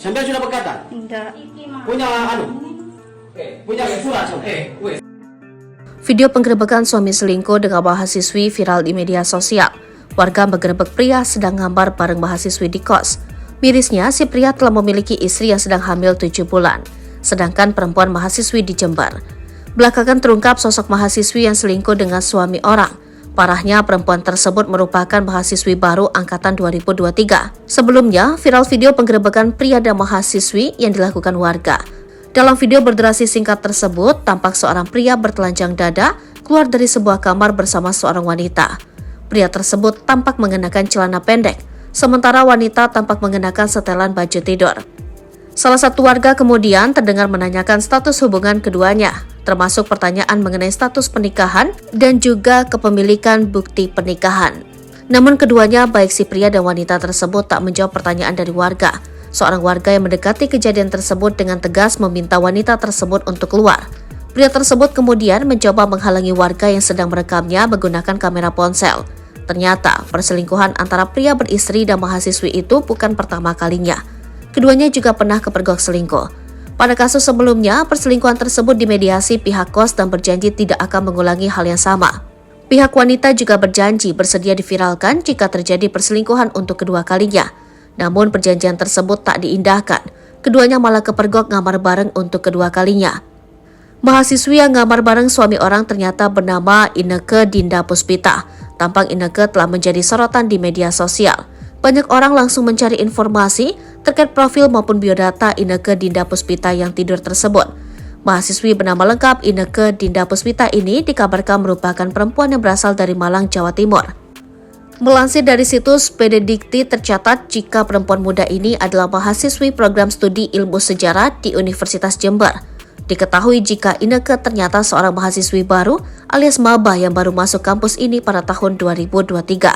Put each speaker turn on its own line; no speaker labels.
Sampai sudah berkata?
Enggak.
Punya punya surat
Video penggerebekan suami selingkuh dengan mahasiswi viral di media sosial. Warga menggerebek pria sedang ngambar bareng mahasiswi di kos. Mirisnya, si pria telah memiliki istri yang sedang hamil 7 bulan, sedangkan perempuan mahasiswi di Jember. Belakangan terungkap sosok mahasiswi yang selingkuh dengan suami orang. Parahnya, perempuan tersebut merupakan mahasiswi baru angkatan 2023. Sebelumnya, viral video penggerebekan pria dan mahasiswi yang dilakukan warga. Dalam video berdurasi singkat tersebut, tampak seorang pria bertelanjang dada keluar dari sebuah kamar bersama seorang wanita. Pria tersebut tampak mengenakan celana pendek, sementara wanita tampak mengenakan setelan baju tidur. Salah satu warga kemudian terdengar menanyakan status hubungan keduanya, termasuk pertanyaan mengenai status pernikahan dan juga kepemilikan bukti pernikahan. Namun keduanya, baik si pria dan wanita tersebut, tak menjawab pertanyaan dari warga. Seorang warga yang mendekati kejadian tersebut dengan tegas meminta wanita tersebut untuk keluar. Pria tersebut kemudian mencoba menghalangi warga yang sedang merekamnya menggunakan kamera ponsel. Ternyata, perselingkuhan antara pria beristri dan mahasiswi itu bukan pertama kalinya. Keduanya juga pernah kepergok selingkuh. Pada kasus sebelumnya, perselingkuhan tersebut dimediasi pihak kos dan berjanji tidak akan mengulangi hal yang sama. Pihak wanita juga berjanji bersedia diviralkan jika terjadi perselingkuhan untuk kedua kalinya. Namun perjanjian tersebut tak diindahkan. Keduanya malah kepergok ngamar bareng untuk kedua kalinya. Mahasiswi yang ngamar bareng suami orang ternyata bernama Inneke Dinda Puspita. Tampang Inneke telah menjadi sorotan di media sosial. Banyak orang langsung mencari informasi terkait profil maupun biodata Inneke Dinda Puspita yang tidur tersebut. Mahasiswi bernama lengkap Inneke Dinda Puspita ini dikabarkan merupakan perempuan yang berasal dari Malang, Jawa Timur. Melansir dari situs PDDikti, tercatat jika perempuan muda ini adalah mahasiswi program studi ilmu sejarah di Universitas Jember. Diketahui jika Inneke ternyata seorang mahasiswi baru alias maba yang baru masuk kampus ini pada tahun 2023.